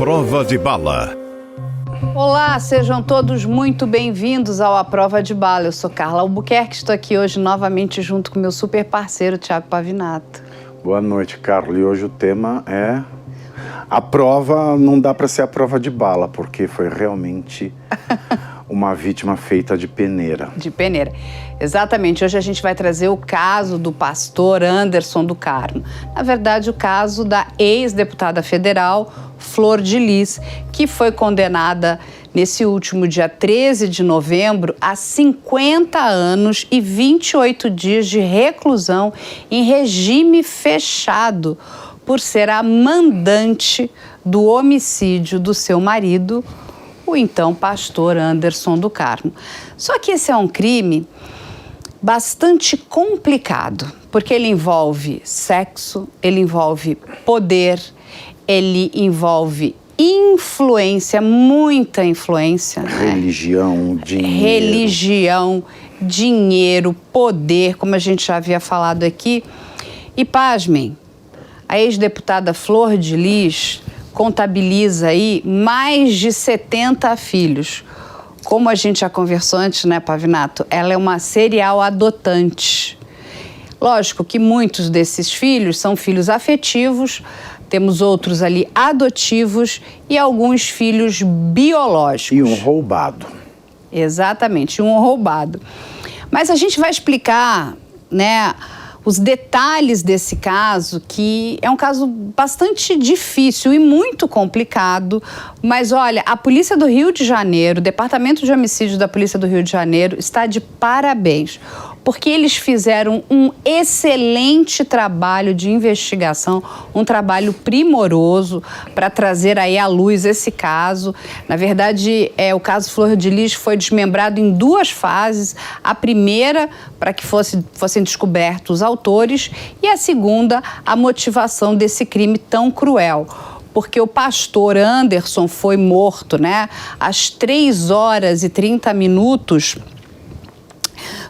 Prova de Bala. Olá, sejam todos muito bem-vindos ao A Prova de Bala. Eu sou Carla Albuquerque, estou aqui hoje novamente junto com meu super parceiro, Thiago Pavinato. Boa noite, Carla. E hoje o tema é... A prova não dá para ser a prova de bala, porque foi realmente uma vítima feita de peneira. De peneira. Exatamente. Hoje a gente vai trazer o caso do pastor Anderson do Carmo. Na verdade, o caso da ex-deputada federal Flor de Lis, que foi condenada nesse último dia 13 de novembro a 50 anos e 28 dias de reclusão em regime fechado por ser a mandante do homicídio do seu marido, o então pastor Anderson do Carmo. Só que esse é um crime bastante complicado, porque ele envolve sexo, ele envolve poder, ele envolve influência, muita influência. Religião, dinheiro. Religião, dinheiro, poder, como a gente já havia falado aqui. E pasmem, a ex-deputada Flor de Lis contabiliza aí mais de 70 filhos. Como a gente já conversou antes, né, Pavinato? Ela é uma serial adotante. Lógico que muitos desses filhos são filhos afetivos, temos outros ali adotivos e alguns filhos biológicos. E um roubado. Exatamente, um roubado. Mas a gente vai explicar, né, os detalhes desse caso, que é um caso bastante difícil e muito complicado. Mas olha, a Polícia do Rio de Janeiro, o Departamento de Homicídios da Polícia do Rio de Janeiro está de parabéns, porque eles fizeram um excelente trabalho de investigação, um trabalho primoroso para trazer aí à luz esse caso. Na verdade, o caso Flor de Lis foi desmembrado em duas fases. A primeira, para que fossem descobertos os autores, e a segunda, a motivação desse crime tão cruel. Porque o pastor Anderson foi morto, né, às 3h30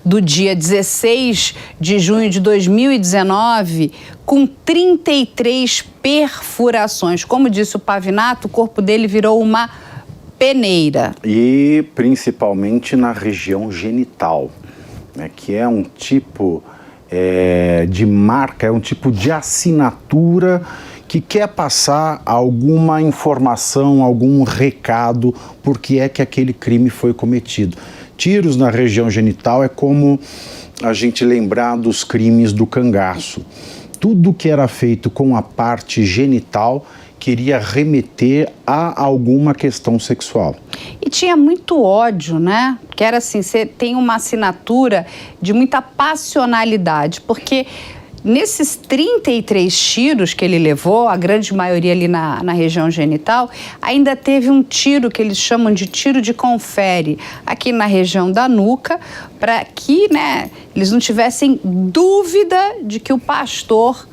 do dia 16 de junho de 2019, com 33 perfurações. Como disse o Pavinato, o corpo dele virou uma peneira. E principalmente na região genital, né, que é um tipo de marca, é um tipo de assinatura que quer passar alguma informação, algum recado, por que é que aquele crime foi cometido. Tiros na região genital é como a gente lembrar dos crimes do cangaço. Tudo que era feito com a parte genital queria remeter a alguma questão sexual. E tinha muito ódio, né? Que era assim, você tem uma assinatura de muita passionalidade, porque nesses 33 tiros que ele levou, a grande maioria ali na região genital, ainda teve um tiro que eles chamam de tiro de confere, aqui na região da nuca, para que, né, eles não tivessem dúvida de que o pastor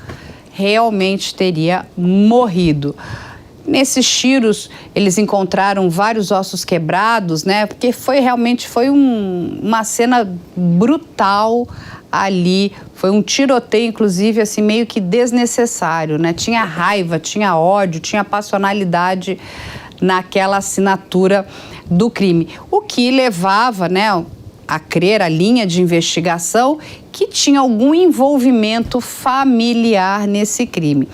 realmente teria morrido. Nesses tiros, eles encontraram vários ossos quebrados, né? Porque realmente foi uma cena brutal ali. Foi um tiroteio, inclusive, assim, meio que desnecessário, né? Tinha raiva, tinha ódio, tinha passionalidade naquela assinatura do crime. O que levava, né, a crer, a linha de investigação, que tinha algum envolvimento familiar nesse crime.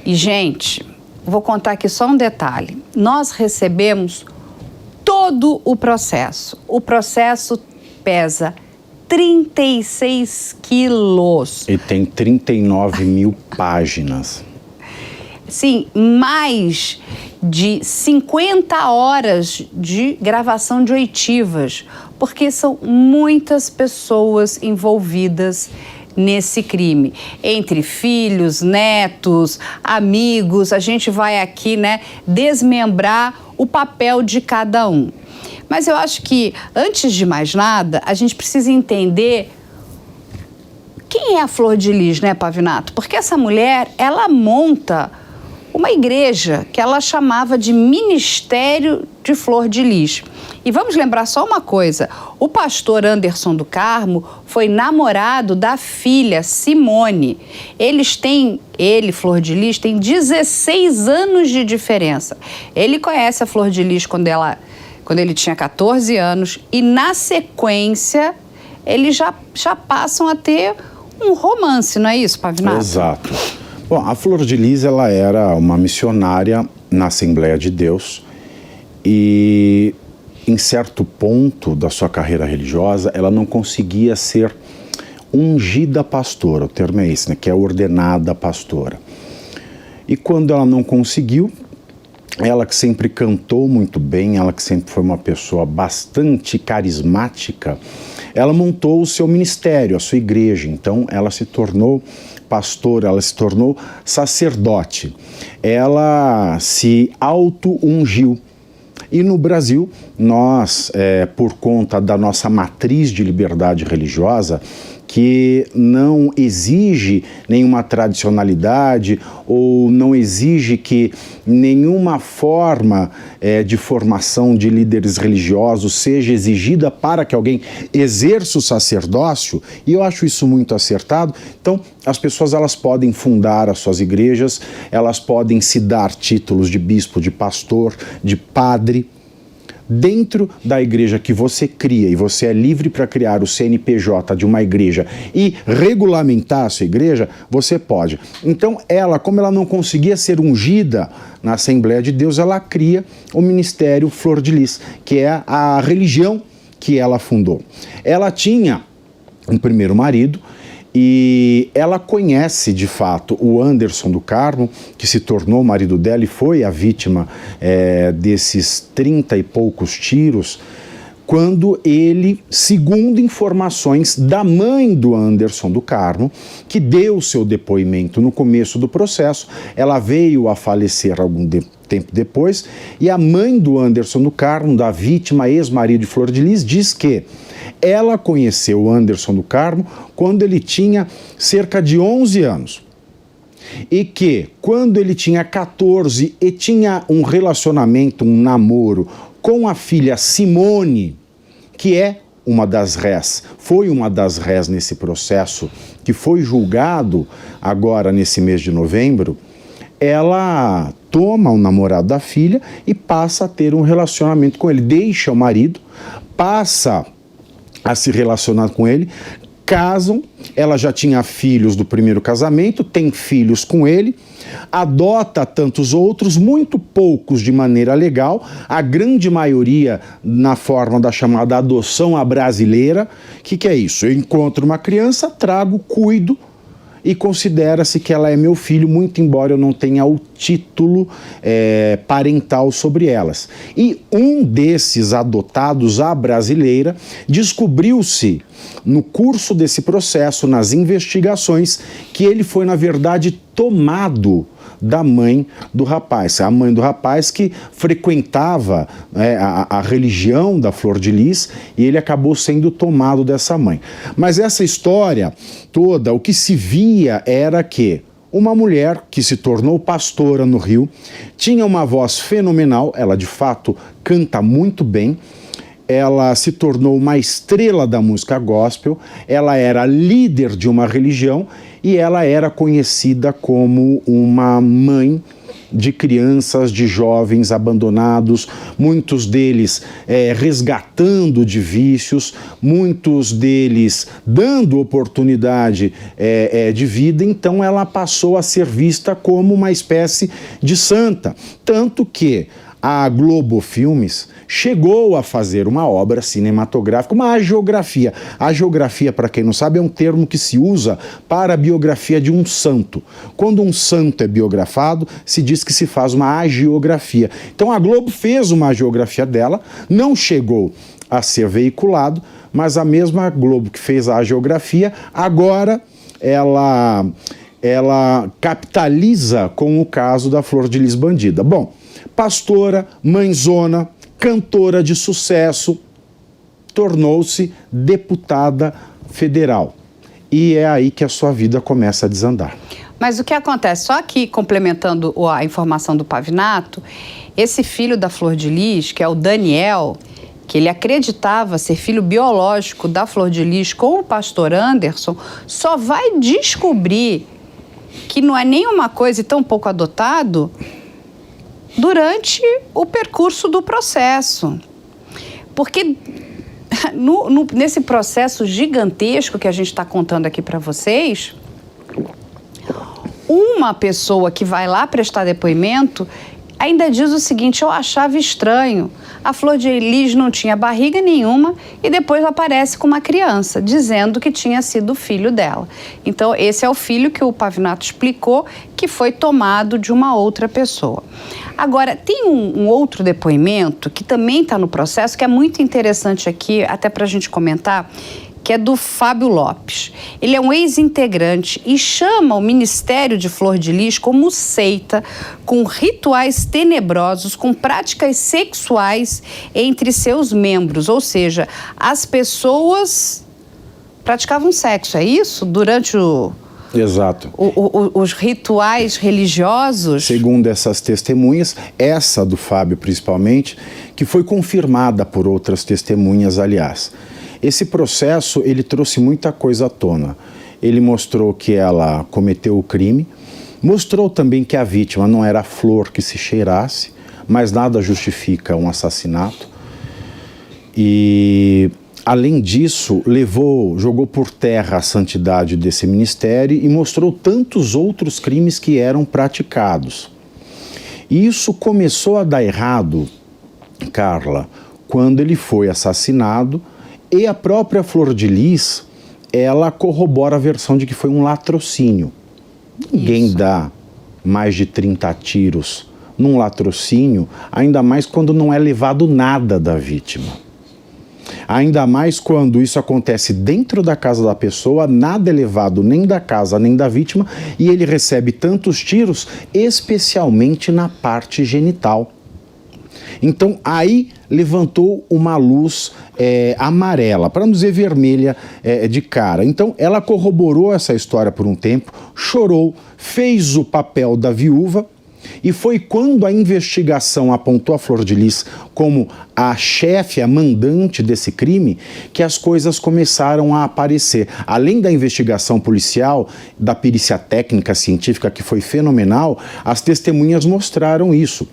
E, gente, vou contar aqui só um detalhe. Nós recebemos todo o processo. O processo pesa 36 quilos. E tem 39 mil páginas. Sim, mais de 50 horas de gravação de oitivas, porque são muitas pessoas envolvidas nesse crime. Entre filhos, netos, amigos, a gente vai aqui, né, desmembrar o papel de cada um. Mas eu acho que, antes de mais nada, a gente precisa entender quem é a Flor de Lis, né, Pavinato? Porque essa mulher, ela monta uma igreja que ela chamava de Ministério de Flor de Lis. E vamos lembrar só uma coisa, o pastor Anderson do Carmo foi namorado da filha Simone. Ele, Flor de Lis, tem 16 anos de diferença. Ele conhece a Flor de Lis quando ele tinha 14 anos e, na sequência, eles já passam a ter um romance, não é isso, Pavinato? Exato. Bom, a Flor de Lis, ela era uma missionária na Assembleia de Deus e, em certo ponto da sua carreira religiosa, ela não conseguia ser ungida pastora, o termo é esse, né, que é ordenada pastora. E quando ela não conseguiu, ela que sempre cantou muito bem, ela que sempre foi uma pessoa bastante carismática, ela montou o seu ministério, a sua igreja. Então ela se tornou pastora, ela se tornou sacerdote. Ela se auto-ungiu. E no Brasil, nós, por conta da nossa matriz de liberdade religiosa, que não exige nenhuma tradicionalidade ou não exige que nenhuma forma de formação de líderes religiosos seja exigida para que alguém exerça o sacerdócio, e eu acho isso muito acertado. Então, as pessoas elas podem fundar as suas igrejas, elas podem se dar títulos de bispo, de pastor, de padre, dentro da igreja que você cria, e você é livre para criar o CNPJ de uma igreja e regulamentar a sua igreja, você pode. Então ela, como ela não conseguia ser ungida na Assembleia de Deus, ela cria o Ministério Flor de Lis, que é a religião que ela fundou. Ela tinha um primeiro marido, e ela conhece, de fato, o Anderson do Carmo, que se tornou o marido dela e foi a vítima desses 30 e poucos tiros, quando ele, segundo informações da mãe do Anderson do Carmo, que deu seu depoimento no começo do processo, ela veio a falecer algum tempo depois, e a mãe do Anderson do Carmo, da vítima, ex-marido de Flor de Lis, diz que ela conheceu o Anderson do Carmo quando ele tinha cerca de 11 anos. E que, quando ele tinha 14 e tinha um relacionamento, um namoro com a filha Simone, que é uma das rés, foi uma das rés nesse processo, que foi julgado agora nesse mês de novembro, ela toma o namorado da filha e passa a ter um relacionamento com ele, deixa o marido, passa a se relacionar com ele, casam, ela já tinha filhos do primeiro casamento, tem filhos com ele, adota tantos outros, muito poucos de maneira legal, a grande maioria na forma da chamada adoção à brasileira. O que é isso? Eu encontro uma criança, trago, cuido, e considera-se que ela é meu filho, muito embora eu não tenha o título parental sobre elas. E um desses adotados à brasileira descobriu-se, no curso desse processo, nas investigações, que ele foi, na verdade, tomado da mãe do rapaz. A mãe do rapaz que frequentava a religião da Flor de Lis, e ele acabou sendo tomado dessa mãe. Mas essa história toda, o que se via era que uma mulher que se tornou pastora no Rio, tinha uma voz fenomenal, ela de fato canta muito bem, ela se tornou uma estrela da música gospel, ela era líder de uma religião e ela era conhecida como uma mãe de crianças, de jovens abandonados, muitos deles resgatando de vícios, muitos deles dando oportunidade de vida. Então ela passou a ser vista como uma espécie de santa, tanto que a Globo Filmes chegou a fazer uma obra cinematográfica, uma hagiografia. A hagiografia, para quem não sabe, é um termo que se usa para a biografia de um santo. Quando um santo é biografado, se diz que se faz uma hagiografia. Então a Globo fez uma hagiografia dela, não chegou a ser veiculado, mas a mesma Globo que fez a hagiografia, agora ela capitaliza com o caso da Flor de Lis Bandida. Bom, pastora, mãezona, cantora de sucesso, tornou-se deputada federal. E é aí que a sua vida começa a desandar. Mas o que acontece, só aqui complementando a informação do Pavinato, esse filho da Flor de Lis, que é o Daniel, que ele acreditava ser filho biológico da Flor de Lis com o pastor Anderson, só vai descobrir que não é nenhuma coisa e tão pouco adotado durante o percurso do processo. Porque nesse processo gigantesco que a gente está contando aqui para vocês, uma pessoa que vai lá prestar depoimento ainda diz o seguinte: eu achava estranho, a Flor de Lis não tinha barriga nenhuma e depois aparece com uma criança, dizendo que tinha sido o filho dela. Então esse é o filho que o Pavinato explicou que foi tomado de uma outra pessoa. Agora, tem um outro depoimento que também está no processo, que é muito interessante aqui, até para a gente comentar, que é do Fábio Lopes. Ele é um ex-integrante e chama o Ministério de Flor de Lis como seita, com rituais tenebrosos, com práticas sexuais entre seus membros. Ou seja, as pessoas praticavam sexo, é isso? Durante Exato. Os rituais religiosos? Segundo essas testemunhas, essa do Fábio principalmente, que foi confirmada por outras testemunhas, aliás. Esse processo, ele trouxe muita coisa à tona. Ele mostrou que ela cometeu o crime, mostrou também que a vítima não era a flor que se cheirasse, mas nada justifica um assassinato. E, além disso, jogou por terra a santidade desse ministério e mostrou tantos outros crimes que eram praticados. E isso começou a dar errado, Carla, quando ele foi assassinado. E a própria Flor de Lis, ela corrobora a versão de que foi um latrocínio. Ninguém dá mais de 30 tiros num latrocínio, ainda mais quando não é levado nada da vítima. Ainda mais quando isso acontece dentro da casa da pessoa, nada é levado nem da casa nem da vítima, e ele recebe tantos tiros, especialmente na parte genital. Então, aí levantou uma luz amarela, para não dizer vermelha, de cara. Então, ela corroborou essa história por um tempo, chorou, fez o papel da viúva, e foi quando a investigação apontou a Flor de Lis como a chefe, a mandante desse crime, que as coisas começaram a aparecer. Além da investigação policial, da perícia técnica científica, que foi fenomenal, as testemunhas mostraram isso.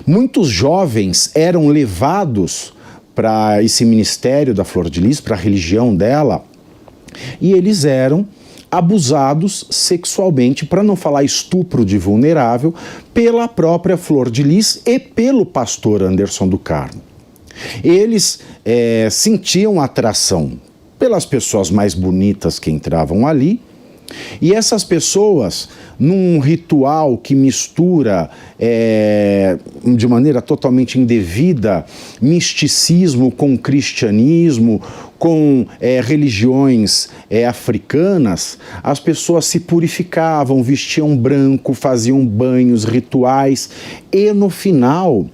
Muitos jovens eram levados para esse ministério da Flor de Lis, para a religião dela, e eles eram abusados sexualmente, para não falar estupro de vulnerável, pela própria Flor de Lis e pelo pastor Anderson do Carmo. Eles sentiam atração pelas pessoas mais bonitas que entravam ali, e essas pessoas, num ritual que mistura de maneira totalmente indevida misticismo com cristianismo, com religiões africanas, as pessoas se purificavam, vestiam branco, faziam banhos rituais, e no final,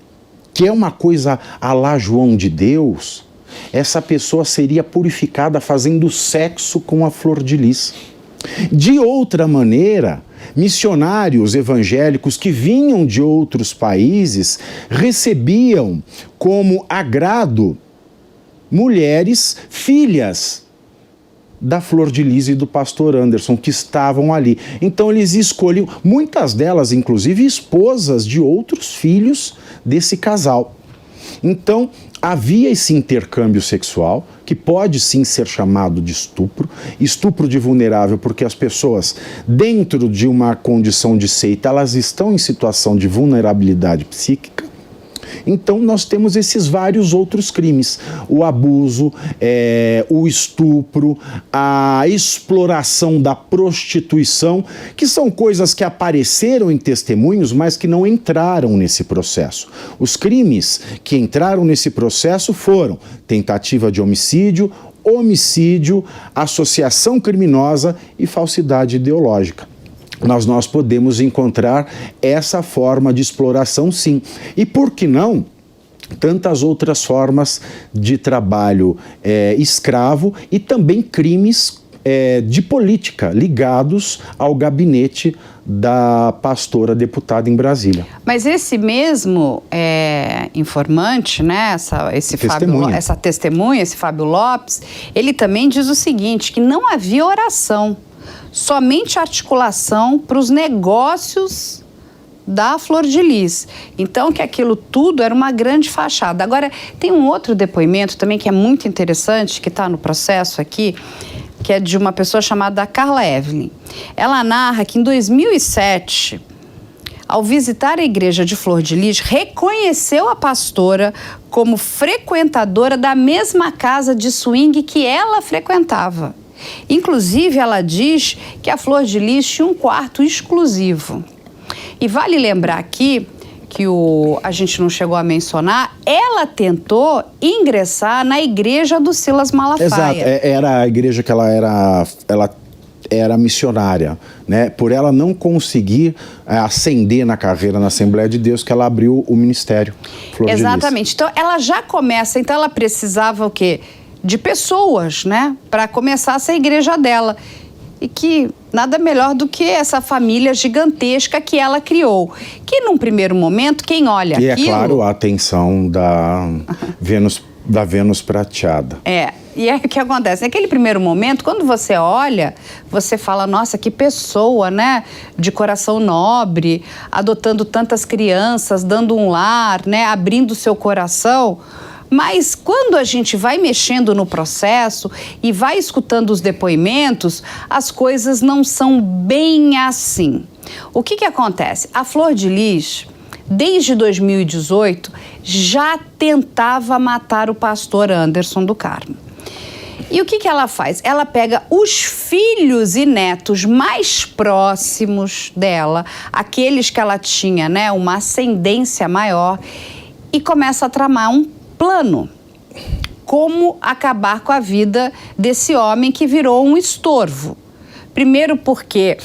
que é uma coisa à la João de Deus, essa pessoa seria purificada fazendo sexo com a Flor de Lis. De outra maneira, missionários evangélicos que vinham de outros países recebiam como agrado mulheres filhas da Flor de Lis e do pastor Anderson, que estavam ali. Então eles escolhiam, muitas delas inclusive esposas de outros filhos desse casal. Então havia esse intercâmbio sexual, que pode sim ser chamado de estupro de vulnerável, porque as pessoas, dentro de uma condição de seita, elas estão em situação de vulnerabilidade psíquica. Então nós temos esses vários outros crimes, o abuso, o estupro, a exploração da prostituição, que são coisas que apareceram em testemunhos, mas que não entraram nesse processo. Os crimes que entraram nesse processo foram tentativa de homicídio, associação criminosa e falsidade ideológica. Nós podemos encontrar essa forma de exploração, sim. E por que não tantas outras formas de trabalho escravo e também crimes de política, ligados ao gabinete da pastora deputada em Brasília. Mas esse mesmo informante, né, essa testemunha, esse Fábio Lopes, ele também diz o seguinte, que não havia oração, somente articulação para os negócios da Flor de Lis. Então, que aquilo tudo era uma grande fachada. Agora, tem um outro depoimento também que é muito interessante, que está no processo aqui, que é de uma pessoa chamada Carla Evelyn. Ela narra que em 2007, ao visitar a igreja de Flor de Lis, reconheceu a pastora como frequentadora da mesma casa de swing que ela frequentava. Inclusive, ela diz que a Flor de Lis tinha um quarto exclusivo. E vale lembrar aqui que a gente não chegou a mencionar, ela tentou ingressar na igreja do Silas Malafaia. Exato, era a igreja que ela era missionária, né? Por ela não conseguir ascender na carreira na Assembleia de Deus, que ela abriu o ministério Flor de Lis. Exatamente, então ela já começa, então ela precisava o quê? De pessoas, né? Para começar essa igreja dela. E que nada melhor do que essa família gigantesca que ela criou. Que num primeiro momento, quem olha aquilo... E é claro, a atenção da Vênus prateada. E aí o que acontece? Naquele primeiro momento, quando você olha, você fala, nossa, que pessoa, né? De coração nobre, adotando tantas crianças, dando um lar, né? Abrindo seu coração... Mas quando a gente vai mexendo no processo e vai escutando os depoimentos, as coisas não são bem assim. O que acontece? A Flor de Lis, desde 2018, já tentava matar o pastor Anderson do Carmo. E o que ela faz? Ela pega os filhos e netos mais próximos dela, aqueles que ela tinha, né, uma ascendência maior, e começa a tramar um plano. Como acabar com a vida desse homem que virou um estorvo. Primeiro porque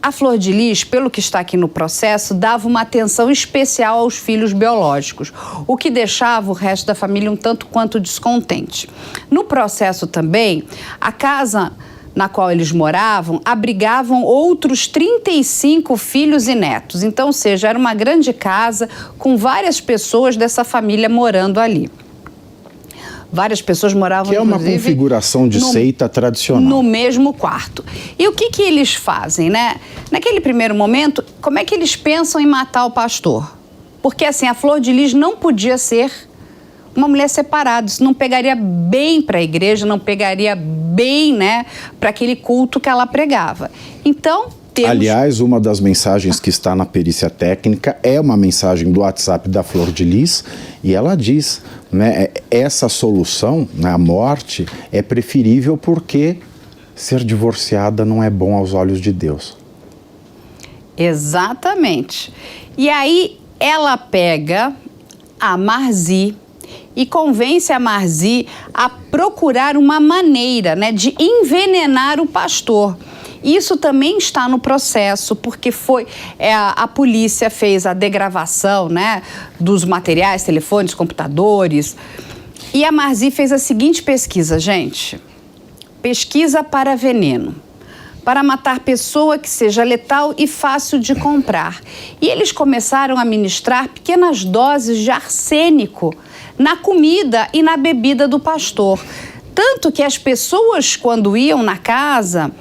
a Flor de Lis, pelo que está aqui no processo, dava uma atenção especial aos filhos biológicos, o que deixava o resto da família um tanto quanto descontente. No processo também, a casa na qual eles moravam, abrigavam outros 35 filhos e netos. Então, ou seja, era uma grande casa com várias pessoas dessa família morando ali. Várias pessoas moravam, que é uma configuração de seita tradicional. No mesmo quarto. E o que eles fazem, né? Naquele primeiro momento, como é que eles pensam em matar o pastor? Porque, assim, a Flor de Lis não podia ser uma mulher separada, isso não pegaria bem para a igreja, não pegaria bem, né, para aquele culto que ela pregava. Então, aliás, uma das mensagens que está na perícia técnica é uma mensagem do WhatsApp da Flor de Lis, e ela diz, né, essa solução, né, a morte, é preferível porque ser divorciada não é bom aos olhos de Deus. Exatamente. E aí ela pega a Marzi e convence a Marzi a procurar uma maneira, né, de envenenar o pastor. Isso também está no processo, porque a polícia fez a degravação, né, dos materiais, telefones, computadores. E a Marzi fez a seguinte pesquisa, gente. Pesquisa para veneno. Para matar pessoa que seja letal e fácil de comprar. E eles começaram a ministrar pequenas doses de arsênico na comida e na bebida do pastor. Tanto que as pessoas, quando iam na casa,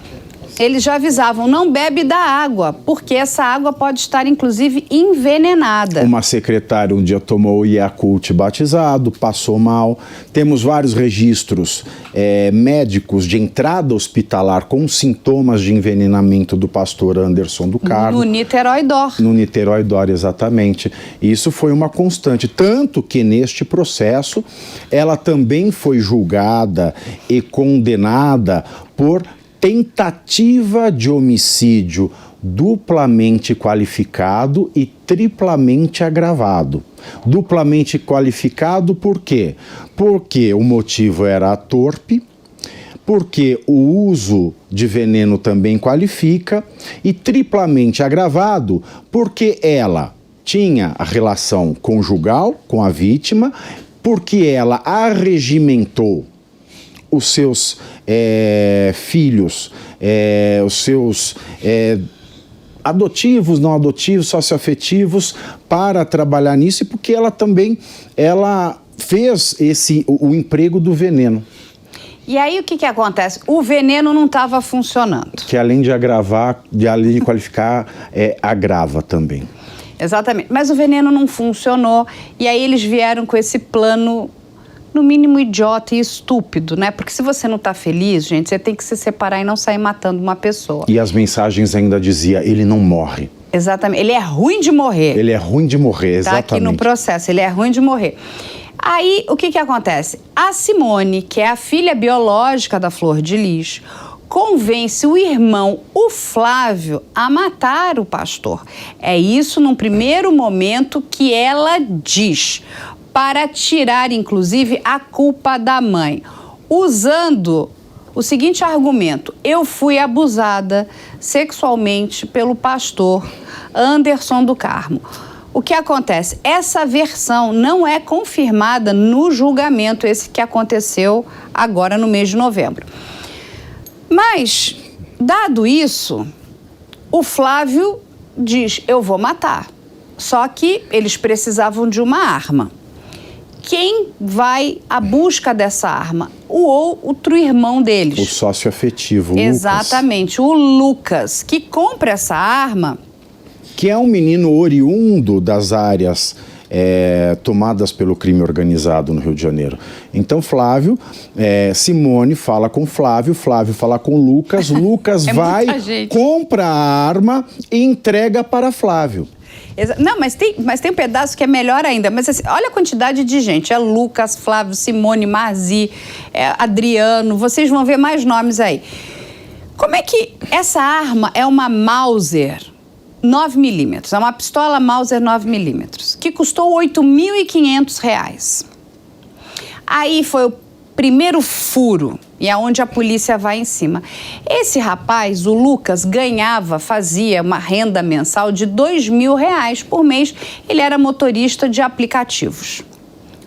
eles já avisavam, não bebe da água, porque essa água pode estar, inclusive, envenenada. Uma secretária um dia tomou Yakult batizado, passou mal. Temos vários registros médicos de entrada hospitalar com sintomas de envenenamento do pastor Anderson do Carmo. No Niterói Dor. No Niterói Dor, exatamente. Isso foi uma constante, tanto que neste processo ela também foi julgada e condenada por tentativa de homicídio duplamente qualificado e triplamente agravado. Duplamente qualificado por quê? Porque o motivo era torpe, porque o uso de veneno também qualifica, e triplamente agravado porque ela tinha a relação conjugal com a vítima, porque ela arregimentou os seus filhos, os seus adotivos, não adotivos, socioafetivos, para trabalhar nisso, e porque ela também fez o emprego do veneno. E aí o que acontece? O veneno não estava funcionando. Que além de agravar, além de qualificar, agrava também. Exatamente. Mas o veneno não funcionou, e aí eles vieram com esse plano, no mínimo idiota e estúpido, né? Porque se você não está feliz, gente, você tem que se separar e não sair matando uma pessoa. E as mensagens ainda diziam, ele não morre. Exatamente. Ele é ruim de morrer. Ele é ruim de morrer, exatamente. Tá aqui no processo, ele é ruim de morrer. Aí, o que acontece? A Simone, que é a filha biológica da Flor de Lis, convence o irmão, o Flávio, a matar o pastor. É isso, num primeiro momento, que ela diz, para tirar, inclusive, a culpa da mãe, usando o seguinte argumento: eu fui abusada sexualmente pelo pastor Anderson do Carmo. O que acontece? Essa versão não é confirmada no julgamento, esse que aconteceu agora no mês de novembro. Mas, dado isso, o Flávio diz, eu vou matar. Só que eles precisavam de uma arma. Quem vai à busca dessa arma? O outro irmão deles. O sócio afetivo, o Exatamente, Lucas. O Lucas, que compra essa arma. Que é um menino oriundo das áreas tomadas pelo crime organizado no Rio de Janeiro. Então, Simone fala com Flávio fala com Lucas, Lucas vai, compra a arma e entrega para Flávio. Não, mas tem um pedaço que é melhor ainda. Mas assim, olha a quantidade de gente. É Lucas, Flávio, Simone, Marzi, Adriano. Vocês vão ver mais nomes aí. Como é que essa arma é uma Mauser 9mm? É uma pistola Mauser 9mm, que custou R$ 8.500. Aí foi o primeiro furo, e é onde a polícia vai em cima. Esse rapaz, o Lucas, fazia uma renda mensal de R$ 2.000 por mês. Ele era motorista de aplicativos.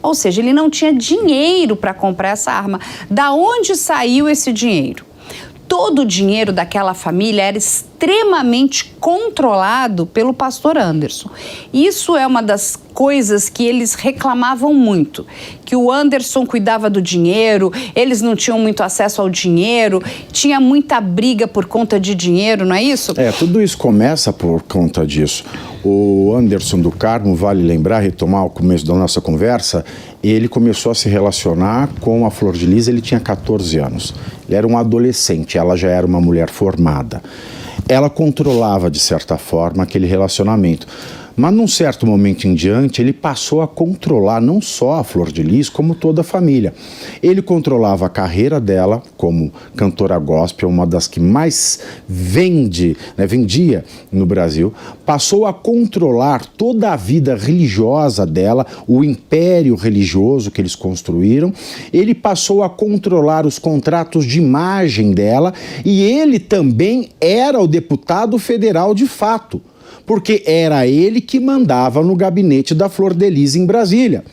Ou seja, ele não tinha dinheiro para comprar essa arma. Da onde saiu esse dinheiro? Todo o dinheiro daquela família era extremamente controlado pelo pastor Anderson. Isso é uma das coisas que eles reclamavam muito, que o Anderson cuidava do dinheiro, eles não tinham muito acesso ao dinheiro, tinha muita briga por conta de dinheiro, não é isso? Tudo isso começa por conta disso. O Anderson do Carmo, vale lembrar, retomar o começo da nossa conversa, ele começou a se relacionar com a Flor de Lis, ele tinha 14 anos. Ele era um adolescente, ela já era uma mulher formada. Ela controlava, de certa forma, aquele relacionamento. Mas, num certo momento em diante, ele passou a controlar não só a Flor de Lis, como toda a família. Ele controlava a carreira dela como cantora gospel, uma das que mais vendia no Brasil. Passou a controlar toda a vida religiosa dela, o império religioso que eles construíram. Ele passou a controlar os contratos de imagem dela e ele também era o deputado federal de fato, porque era ele que mandava no gabinete da Flor de Lis em Brasília.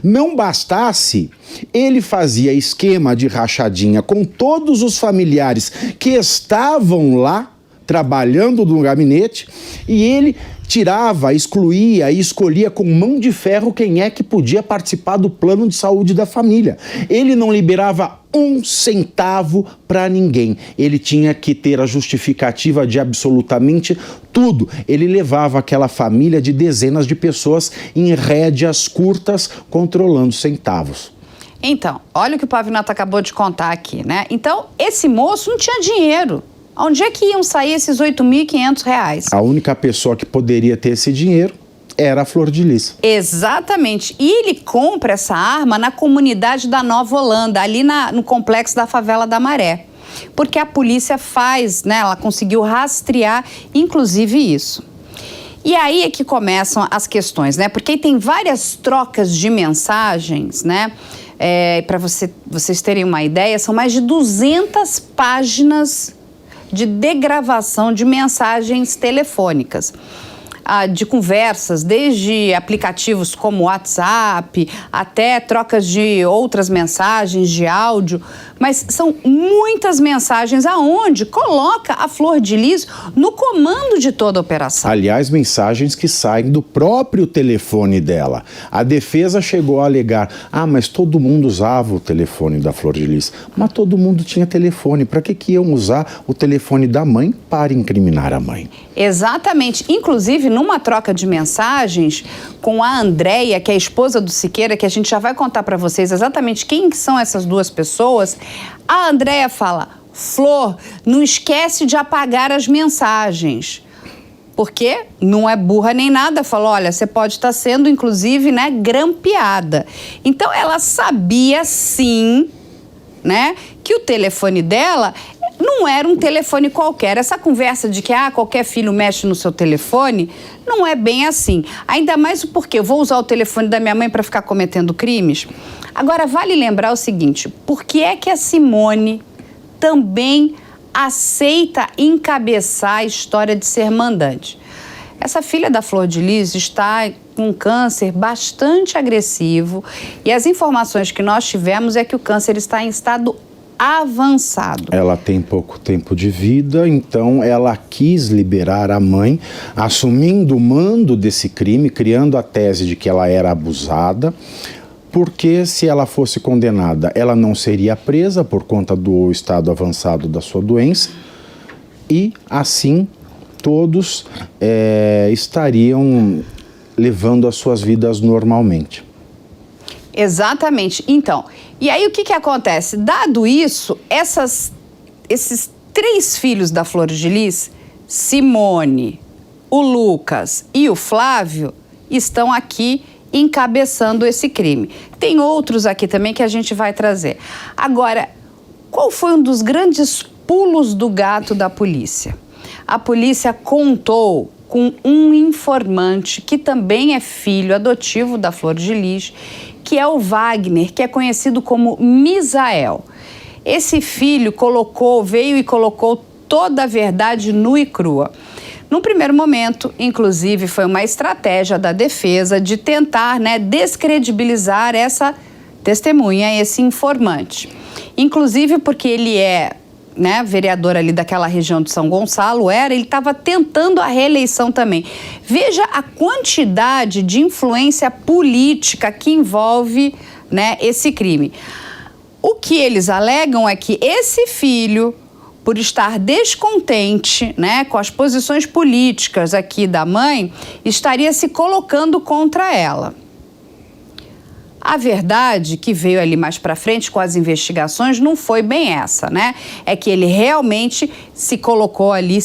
Não bastasse, ele fazia esquema de rachadinha com todos os familiares que estavam lá trabalhando no gabinete, e ele tirava, excluía e escolhia com mão de ferro quem é que podia participar do plano de saúde da família. Ele não liberava um centavo para ninguém. Ele tinha que ter a justificativa de absolutamente tudo. Ele levava aquela família de dezenas de pessoas em rédeas curtas, controlando centavos. Então, olha o que o Pavinato acabou de contar aqui, né? Então, esse moço não tinha dinheiro. Onde é que iam sair esses R$ 8.500? A única pessoa que poderia ter esse dinheiro era a Flor de Lis. Exatamente. E ele compra essa arma na comunidade da Nova Holanda, ali no complexo da Favela da Maré. Porque a polícia faz, né? Ela conseguiu rastrear, inclusive, isso. E aí é que começam as questões, né? Porque tem várias trocas de mensagens, né? Para vocês terem uma ideia, são mais de 200 páginas de degravação de mensagens telefônicas. de conversas, desde aplicativos como WhatsApp, até trocas de outras mensagens de áudio, mas são muitas mensagens aonde coloca a Flor de Lis no comando de toda a operação. Aliás, mensagens que saem do próprio telefone dela. A defesa chegou a alegar, mas todo mundo usava o telefone da Flor de Lis. Mas todo mundo tinha telefone. Para que iam usar o telefone da mãe para incriminar a mãe? Exatamente. Inclusive, numa troca de mensagens com a Andréia, que é a esposa do Siqueira, que a gente já vai contar para vocês exatamente quem são essas duas pessoas, a Andréia fala: Flor, não esquece de apagar as mensagens. Porque não é burra nem nada. Falou, olha, você pode estar sendo, inclusive, né, grampeada. Então, ela sabia, sim, né, que o telefone dela não era um telefone qualquer. Essa conversa de que qualquer filho mexe no seu telefone, não é bem assim. Ainda mais porque eu vou usar o telefone da minha mãe para ficar cometendo crimes. Agora, vale lembrar o seguinte, por que é que a Simone também aceita encabeçar a história de ser mandante? Essa filha da Flor de Lis está com um câncer bastante agressivo e as informações que nós tivemos é que o câncer está em estado avançado. Ela tem pouco tempo de vida, então ela quis liberar a mãe, assumindo o mando desse crime, criando a tese de que ela era abusada, porque se ela fosse condenada, ela não seria presa por conta do estado avançado da sua doença e, assim, todos estariam levando as suas vidas normalmente. Exatamente. Então, e aí o que acontece? Dado isso, esses 3 filhos da Flor de Lis, Simone, o Lucas e o Flávio, estão aqui encabeçando esse crime. Tem outros aqui também que a gente vai trazer. Agora, qual foi um dos grandes pulos do gato da polícia? A polícia contou com um informante que também é filho adotivo da Flor de Lis, que é o Wagner, que é conhecido como Misael. Esse filho veio e colocou toda a verdade nua e crua. Num primeiro momento, inclusive, foi uma estratégia da defesa de tentar, descredibilizar essa testemunha, esse informante. Inclusive porque ele é, vereador ali daquela região de São Gonçalo, ele estava tentando a reeleição também. Veja a quantidade de influência política que envolve, esse crime. O que eles alegam é que esse filho, por estar descontente, com as posições políticas aqui da mãe, estaria se colocando contra ela. A verdade que veio ali mais para frente com as investigações não foi bem essa, É que ele realmente se colocou ali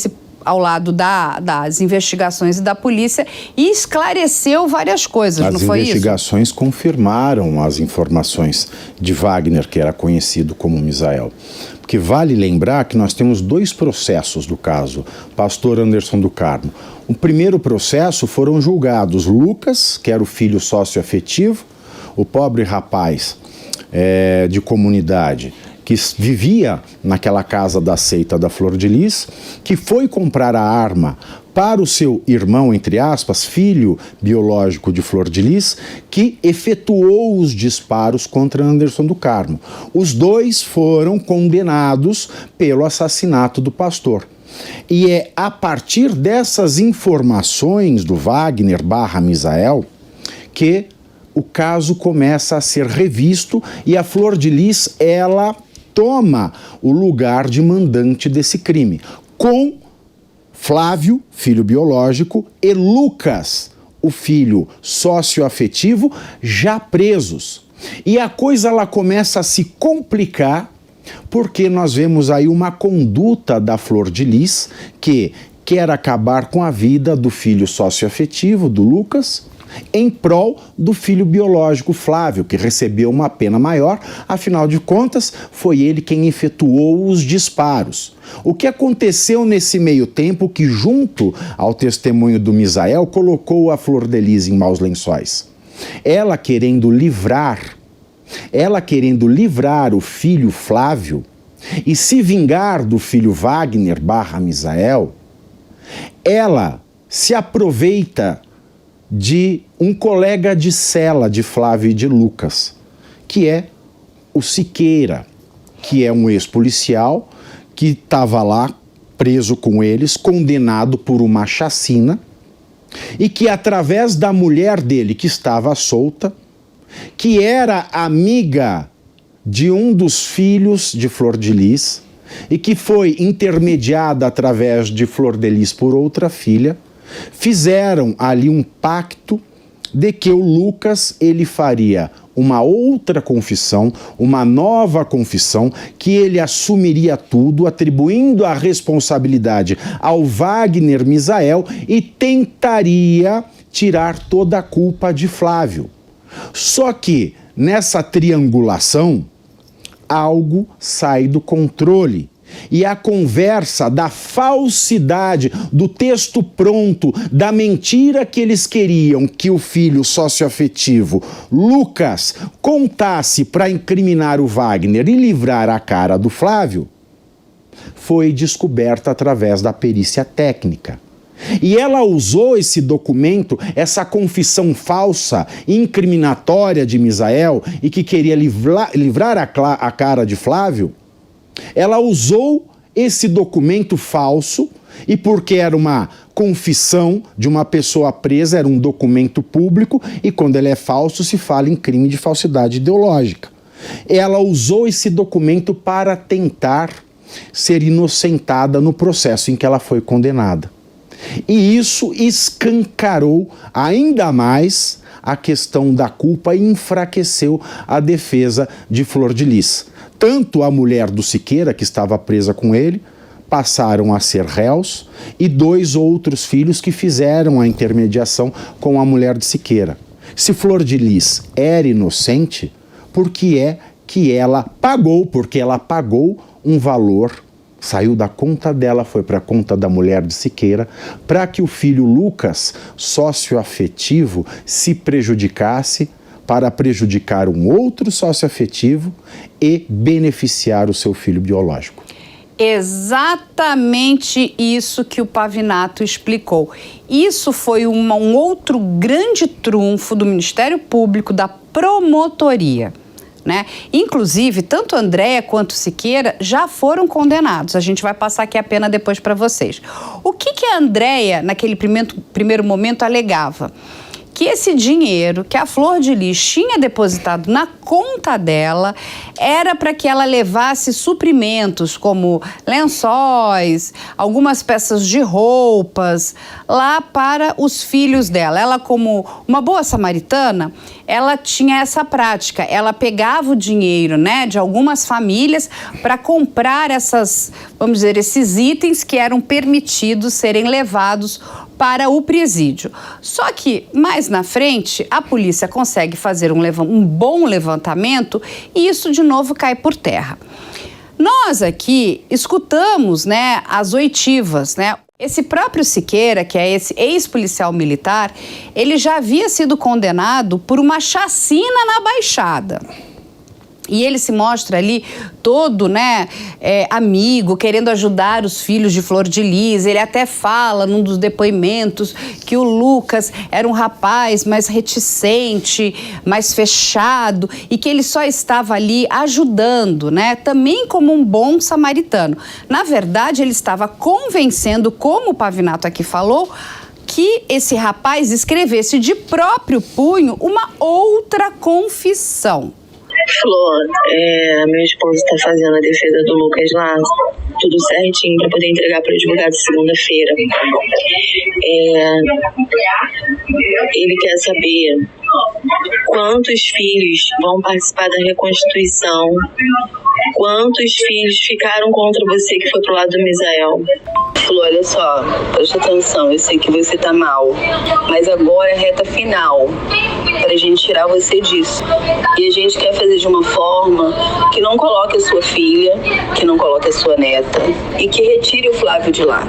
ao lado das investigações e da polícia e esclareceu várias coisas, não foi isso? As investigações confirmaram as informações de Wagner, que era conhecido como Misael. Porque vale lembrar que nós temos 2 processos do caso, Pastor Anderson do Carmo. O primeiro processo foram julgados Lucas, que era o filho socioafetivo, o pobre rapaz de comunidade que vivia naquela casa da seita da Flor de Lis, que foi comprar a arma para o seu irmão, entre aspas, filho biológico de Flor de Lis, que efetuou os disparos contra Anderson do Carmo. Os 2 foram condenados pelo assassinato do pastor. E é a partir dessas informações do Wagner / Misael que o caso começa a ser revisto e a Flor de Lis, ela toma o lugar de mandante desse crime, com Flávio, filho biológico, e Lucas, o filho socioafetivo, já presos. E a coisa ela começa a se complicar, porque nós vemos aí uma conduta da Flor de Lis que quer acabar com a vida do filho socioafetivo, do Lucas, em prol do filho biológico Flávio, que recebeu uma pena maior, afinal de contas, foi ele quem efetuou os disparos. O que aconteceu nesse meio tempo que, junto ao testemunho do Misael, colocou a Flor de Lis em maus lençóis? Ela querendo livrar o filho Flávio e se vingar do filho Wagner / Misael, ela se aproveita de um colega de cela de Flávio e de Lucas, que é o Siqueira, que é um ex-policial que estava lá preso com eles, condenado por uma chacina, e que através da mulher dele, que estava solta, que era amiga de um dos filhos de Flor de Lis, e que foi intermediada através de Flor de Lis por outra filha, fizeram ali um pacto de que o Lucas ele faria uma outra confissão, uma nova confissão, que ele assumiria tudo, atribuindo a responsabilidade ao Wagner Misael e tentaria tirar toda a culpa de Flávio. Só que nessa triangulação, algo sai do controle. E a conversa da falsidade, do texto pronto, da mentira que eles queriam que o filho socioafetivo, Lucas, contasse para incriminar o Wagner e livrar a cara do Flávio, foi descoberta através da perícia técnica. E ela usou esse documento, essa confissão falsa, incriminatória de Misael e que queria livrar a cara de Flávio. Ela usou esse documento falso e porque era uma confissão de uma pessoa presa, era um documento público e quando ele é falso se fala em crime de falsidade ideológica. Ela usou esse documento para tentar ser inocentada no processo em que ela foi condenada. E isso escancarou ainda mais a questão da culpa e enfraqueceu a defesa de Flor de Lis. Tanto a mulher do Siqueira, que estava presa com ele, passaram a ser réus, e 2 outros filhos que fizeram a intermediação com a mulher de Siqueira. Se Flor de Lis era inocente, por que é que ela pagou? Porque ela pagou um valor, saiu da conta dela, foi para a conta da mulher de Siqueira, para que o filho Lucas, socioafetivo, se prejudicasse, para prejudicar um outro sócio-afetivo e beneficiar o seu filho biológico. Exatamente isso que o Pavinato explicou. Isso foi um outro grande trunfo do Ministério Público, da promotoria, né? Inclusive, tanto Andréia quanto Siqueira já foram condenados. A gente vai passar aqui a pena depois para vocês. O que a Andréia, naquele primeiro momento, alegava? Que esse dinheiro que a Flor de Lis tinha depositado na conta dela era para que ela levasse suprimentos como lençóis, algumas peças de roupas lá para os filhos dela. Ela, como uma boa samaritana, ela tinha essa prática. Ela pegava o dinheiro, né, de algumas famílias para comprar vamos dizer, esses itens que eram permitidos serem levados para o presídio. Só que, mais na frente, a polícia consegue fazer um bom levantamento e isso, de novo, cai por terra. Nós aqui escutamos, né, as oitivas, né? Esse próprio Siqueira, que é esse ex-policial militar, ele já havia sido condenado por uma chacina na Baixada. E ele se mostra ali todo, né, amigo, querendo ajudar os filhos de Flor de Lis. Ele até fala num dos depoimentos que o Lucas era um rapaz mais reticente, mais fechado e que ele só estava ali ajudando, né, também como um bom samaritano. Na verdade, ele estava convencendo, como o Pavinato aqui falou, que esse rapaz escrevesse de próprio punho uma outra confissão. Flor, meu esposo está fazendo a defesa do Lucas lá, tudo certinho para poder entregar para o advogado segunda-feira. Ele quer saber quantos filhos vão participar da reconstituição, quantos filhos ficaram contra você que foi pro lado do Misael. Flor, olha só, presta atenção, eu sei que você tá mal, mas agora é reta final pra gente tirar você disso. E a gente quer fazer de uma forma que não coloque a sua filha, que não coloque a sua neta, direta e que retire o Flávio de lá.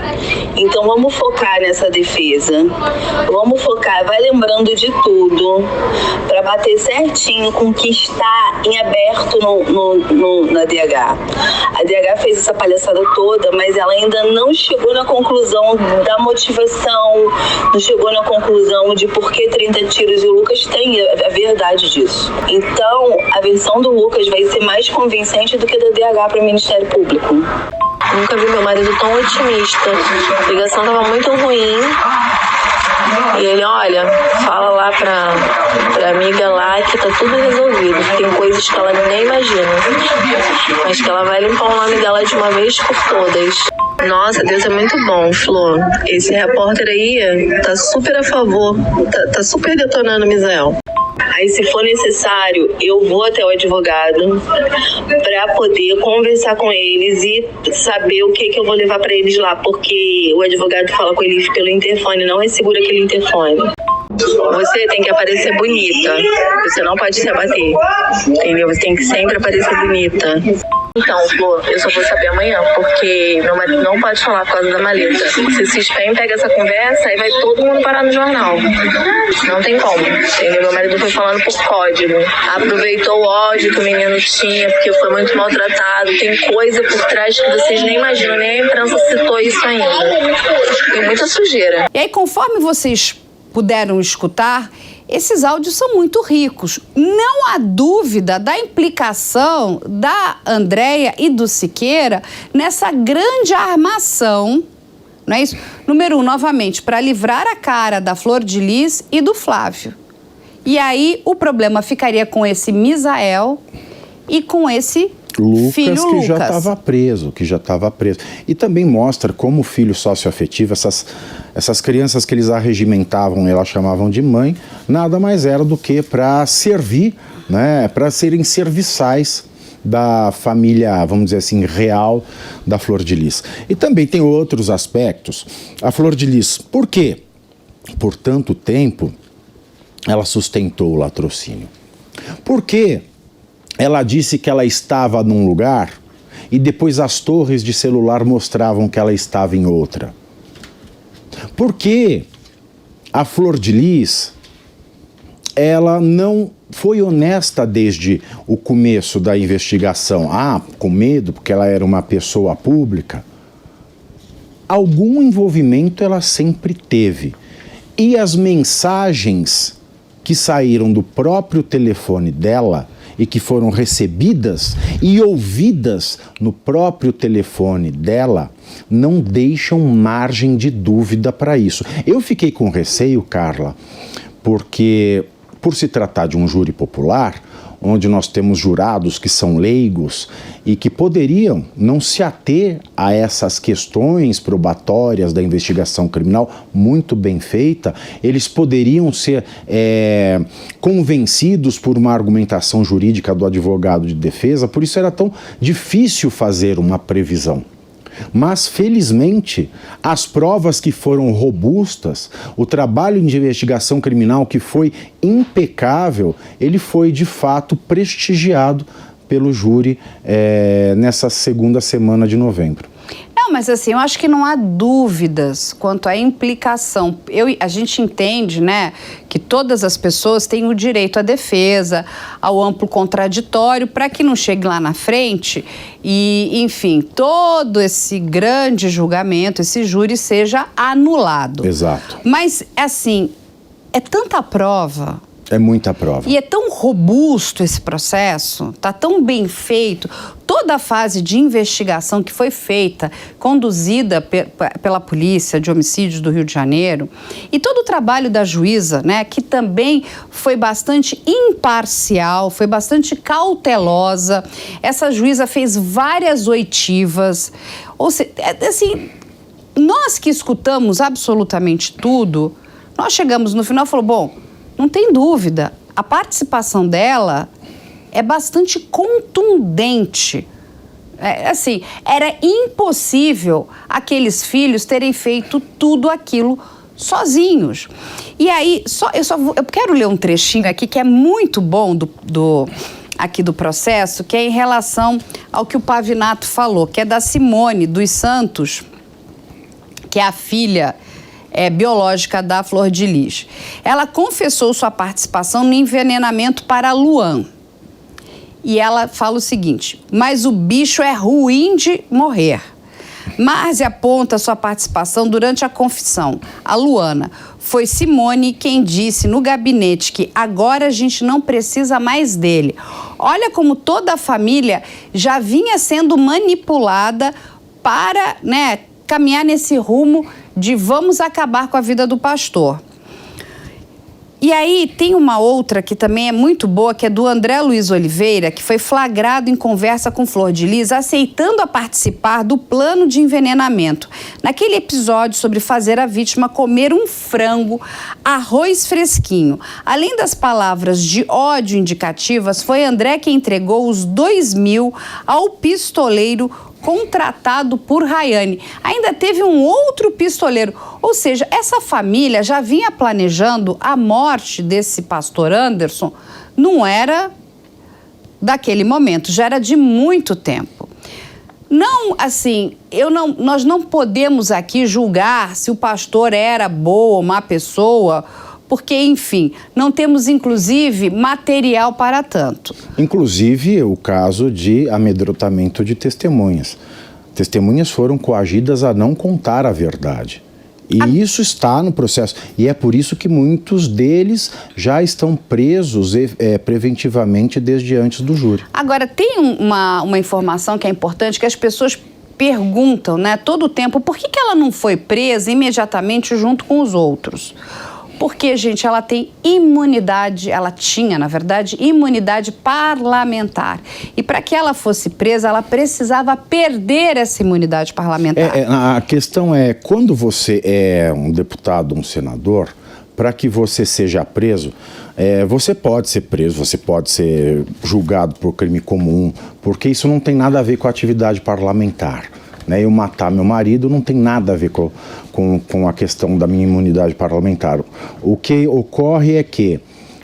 Então vamos focar nessa defesa, vamos focar, vai lembrando de tudo para bater certinho com o que está em aberto na DH. A DH fez essa palhaçada toda, mas ela ainda não chegou na conclusão da motivação, não chegou na conclusão de por que 30 tiros, e o Lucas tem a verdade disso. Então, a versão do Lucas vai ser mais convincente do que da DH para o Ministério Público. Nunca vi meu marido tão otimista. A ligação estava muito ruim. E ele, olha, fala lá pra amiga lá que tá tudo resolvido. Tem coisas que ela nem imagina. Mas que ela vai limpar o nome dela de uma vez por todas. Nossa, Deus é muito bom, Flor. Esse repórter aí tá super a favor. Tá super detonando o Misael. Aí, se for necessário, eu vou até o advogado para poder conversar com eles e saber o que eu vou levar para eles lá, porque o advogado fala com eles pelo interfone, não é seguro aquele interfone. Você tem que aparecer bonita, você não pode se abater, entendeu? Você tem que sempre aparecer bonita. Então, Flor, eu só vou saber amanhã, porque meu marido não pode falar por causa da maleta. Se o Cispen pega essa conversa, aí vai todo mundo parar no jornal. Não tem como, entendeu? Meu marido foi falando por código. Aproveitou o ódio que o menino tinha, porque foi muito maltratado. Tem coisa por trás que vocês nem imaginam, nem a imprensa citou isso ainda. Tem muita sujeira. E aí, conforme vocês puderam escutar, esses áudios são muito ricos. Não há dúvida da implicação da Andréia e do Siqueira nessa grande armação, não é isso? Número 1, novamente, para livrar a cara da Flor de Lis e do Flávio. E aí o problema ficaria com esse Misael e com esse filho que Lucas. já estava preso. E também mostra como o filho socioafetivo, essas crianças que eles arregimentavam, elas chamavam de mãe, nada mais era do que para servir, né, para serem serviçais da família, vamos dizer assim, real da Flor de Lis. E também tem outros aspectos. A Flor de Lis, por quê? Por tanto tempo, ela sustentou o latrocínio. Por quê? Ela disse que ela estava num lugar e depois as torres de celular mostravam que ela estava em outra. Porque a Flor de Lis, ela não foi honesta desde o começo da investigação. Com medo, porque ela era uma pessoa pública. Algum envolvimento ela sempre teve. E as mensagens que saíram do próprio telefone dela e que foram recebidas e ouvidas no próprio telefone dela, não deixam margem de dúvida para isso. Eu fiquei com receio, Carla, porque por se tratar de um júri popular, onde nós temos jurados que são leigos e que poderiam não se ater a essas questões probatórias da investigação criminal muito bem feita, eles poderiam ser convencidos por uma argumentação jurídica do advogado de defesa, por isso era tão difícil fazer uma previsão. Mas, felizmente, as provas que foram robustas, o trabalho de investigação criminal que foi impecável, ele foi, de fato, prestigiado pelo júri nessa segunda semana de novembro. Não, mas assim, eu acho que não há dúvidas quanto à implicação. A gente entende, né, que todas as pessoas têm o direito à defesa, ao amplo contraditório, para que não chegue lá na frente e, enfim, todo esse grande julgamento, esse júri seja anulado. Exato. Mas, assim, é tanta prova. É muita prova. E é tão robusto esse processo, tá tão bem feito. Toda a fase de investigação que foi feita, conduzida pela Polícia de Homicídios do Rio de Janeiro, e todo o trabalho da juíza, né, que também foi bastante imparcial, foi bastante cautelosa. Essa juíza fez várias oitivas. Ou seja, assim, nós que escutamos absolutamente tudo, nós chegamos no final e falamos, bom, não tem dúvida, a participação dela é bastante contundente. Assim, era impossível aqueles filhos terem feito tudo aquilo sozinhos. E aí, eu quero ler um trechinho aqui que é muito bom do aqui do processo, que é em relação ao que o Pavinato falou, que é da Simone dos Santos, que é a filha biológica da Flor de Lis. Ela confessou sua participação no envenenamento para Luan. E ela fala o seguinte: mas o bicho é ruim de morrer. Marzi aponta sua participação durante a confissão. A Luana: foi Simone quem disse no gabinete que agora a gente não precisa mais dele. Olha como toda a família já vinha sendo manipulada para, caminhar nesse rumo de vamos acabar com a vida do pastor. E aí tem uma outra que também é muito boa, que é do André Luiz Oliveira, que foi flagrado em conversa com Flor de Lis, aceitando a participar do plano de envenenamento. Naquele episódio sobre fazer a vítima comer um frango, arroz fresquinho. Além das palavras de ódio indicativas, foi André quem entregou os 2.000 ao pistoleiro contratado por Rayane. Ainda teve um outro pistoleiro. Ou seja, essa família já vinha planejando a morte desse pastor Anderson, não era daquele momento, já era de muito tempo. Não, assim, nós não podemos aqui julgar se o pastor era boa ou má pessoa, porque, enfim, não temos, inclusive, material para tanto. Inclusive, o caso de amedrontamento de testemunhas. Testemunhas foram coagidas a não contar a verdade. E isso está no processo. E é por isso que muitos deles já estão presos preventivamente desde antes do júri. Agora, tem uma informação que é importante, que as pessoas perguntam, todo o tempo, por que ela não foi presa imediatamente junto com os outros? Porque, gente, ela tem imunidade, ela tinha, na verdade, imunidade parlamentar. E para que ela fosse presa, ela precisava perder essa imunidade parlamentar. A questão é, quando você é um deputado, um senador, para que você seja preso, você pode ser preso, você pode ser julgado por crime comum, porque isso não tem nada a ver com a atividade parlamentar. Eu matar meu marido não tem nada a ver com a questão da minha imunidade parlamentar. O que ocorre é que,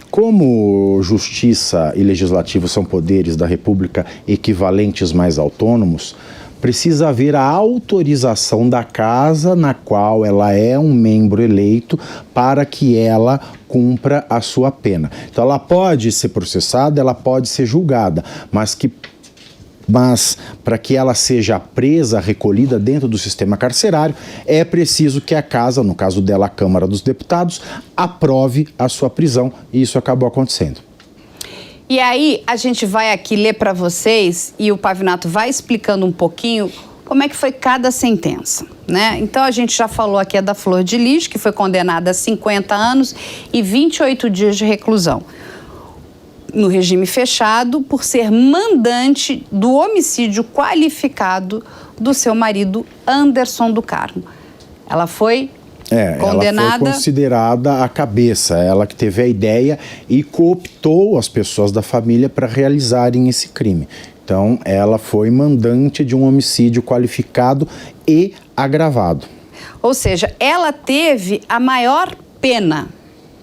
como justiça e legislativo são poderes da República equivalentes mais autônomos, precisa haver a autorização da casa na qual ela é um membro eleito para que ela cumpra a sua pena. Então ela pode ser processada, ela pode ser julgada, mas para que ela seja presa, recolhida dentro do sistema carcerário, é preciso que a casa, no caso dela a Câmara dos Deputados, aprove a sua prisão, e isso acabou acontecendo. E aí a gente vai aqui ler para vocês, e o Pavinato vai explicando um pouquinho como é que foi cada sentença, Então a gente já falou aqui da Flor de Lis, que foi condenada a 50 anos e 28 dias de reclusão no regime fechado por ser mandante do homicídio qualificado do seu marido Anderson do Carmo. Ela foi condenada... Ela foi considerada a cabeça, ela que teve a ideia e cooptou as pessoas da família para realizarem esse crime. Então, ela foi mandante de um homicídio qualificado e agravado. Ou seja, ela teve a maior pena,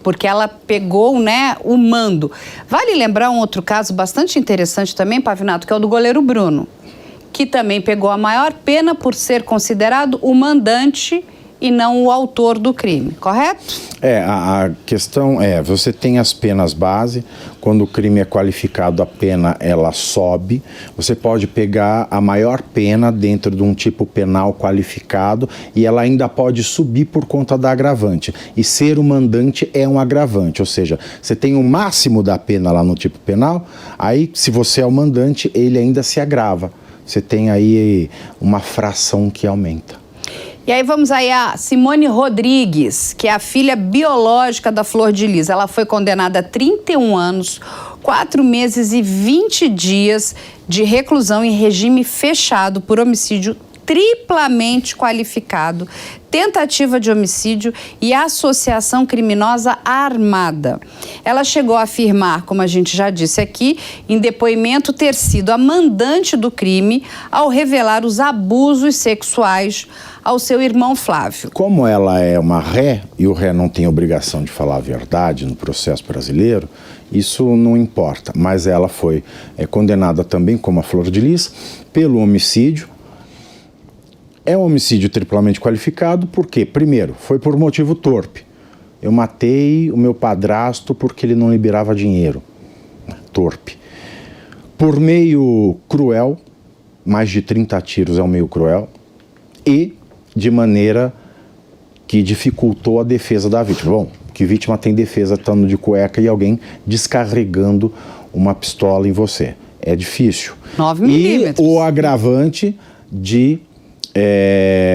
porque ela pegou, o mando. Vale lembrar um outro caso bastante interessante também, Pavinato, que é o do goleiro Bruno, que também pegou a maior pena por ser considerado o mandante e não o autor do crime, correto? A questão você tem as penas base, quando o crime é qualificado, a pena ela sobe, você pode pegar a maior pena dentro de um tipo penal qualificado e ela ainda pode subir por conta da agravante, e ser o mandante é um agravante, ou seja, você tem o máximo da pena lá no tipo penal, aí se você é o mandante, ele ainda se agrava, você tem aí uma fração que aumenta. E aí vamos aí a Simone Rodrigues, que é a filha biológica da Flor de Lis. Ela foi condenada a 31 anos, 4 meses e 20 dias de reclusão em regime fechado por homicídio triplamente qualificado, tentativa de homicídio e associação criminosa armada. Ela chegou a afirmar, como a gente já disse aqui, em depoimento, ter sido a mandante do crime ao revelar os abusos sexuais ao seu irmão Flávio. Como ela é uma ré, e o ré não tem obrigação de falar a verdade no processo brasileiro, isso não importa. Mas ela foi condenada também, como a Flor de Lis, pelo homicídio. É um homicídio triplamente qualificado porque, primeiro, foi por motivo torpe. Eu matei o meu padrasto porque ele não liberava dinheiro. Torpe. Por meio cruel, mais de 30 tiros é um meio cruel, e de maneira que dificultou a defesa da vítima. Bom, que vítima tem defesa estando de cueca e alguém descarregando uma pistola em você? É difícil. 9 milímetros. E o agravante de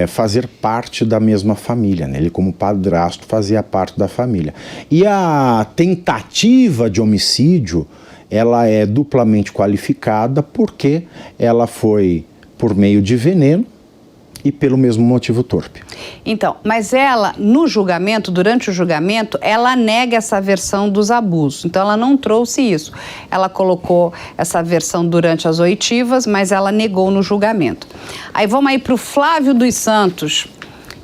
fazer parte da mesma família, né? Ele, como padrasto, fazia parte da família. E a tentativa de homicídio, ela é duplamente qualificada porque ela foi por meio de veneno e pelo mesmo motivo torpe. Então, mas ela, no julgamento, durante o julgamento, ela nega essa versão dos abusos. Então, ela não trouxe isso. Ela colocou essa versão durante as oitivas, mas ela negou no julgamento. Aí vamos aí para o Flávio dos Santos,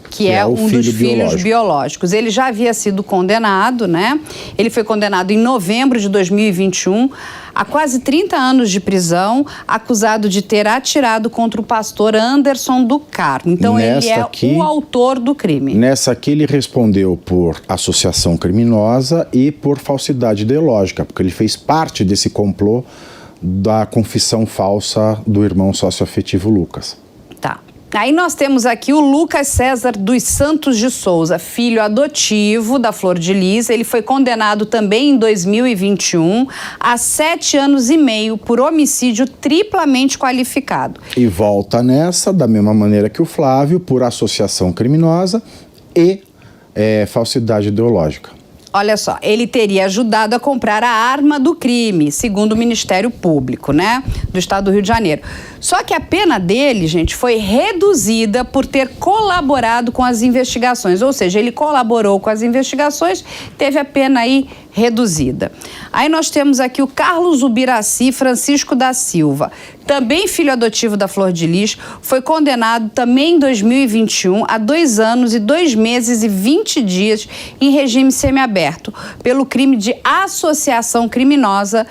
que é um dos filhos biológicos. Ele já havia sido condenado, né? Ele foi condenado em novembro de 2021 a quase 30 anos de prisão, acusado de ter atirado contra o pastor Anderson do Carmo. Então, ele é o autor do crime. Nessa aqui, ele respondeu por associação criminosa e por falsidade ideológica, porque ele fez parte desse complô da confissão falsa do irmão socioafetivo Lucas. Tá. Aí nós temos aqui o Lucas César dos Santos de Souza, filho adotivo da Flor de Lis. Ele foi condenado também em 2021 a 7 anos e meio por homicídio triplamente qualificado. E volta nessa, da mesma maneira que o Flávio, por associação criminosa e falsidade ideológica. Olha só, ele teria ajudado a comprar a arma do crime, segundo o Ministério Público, né, do Estado do Rio de Janeiro. Só que a pena dele, gente, foi reduzida por ter colaborado com as investigações. Ou seja, ele colaborou com as investigações, teve a pena aí reduzida. Aí nós temos aqui o Carlos Ubiraci Francisco da Silva, também filho adotivo da Flor de Lis, foi condenado também em 2021 a 2 anos e 2 meses e 20 dias em regime semiaberto pelo crime de associação criminosa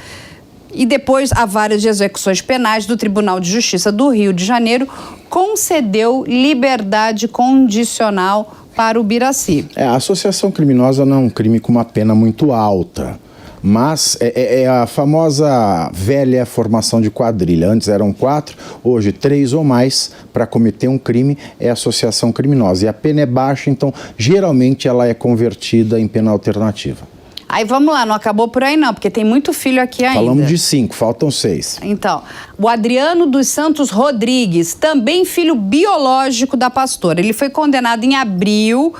e depois a vara de execuções penais do Tribunal de Justiça do Rio de Janeiro concedeu liberdade condicional para o Ubiraci. A associação criminosa não é um crime com uma pena muito alta, mas é a famosa velha formação de quadrilha. Antes eram 4, hoje 3 ou mais para cometer um crime é associação criminosa. E a pena é baixa, então geralmente ela é convertida em pena alternativa. Aí vamos lá, não acabou por aí não, porque tem muito filho aqui ainda. Falamos de 5, faltam 6. Então, o Adriano dos Santos Rodrigues, também filho biológico da pastora. Ele foi condenado em abril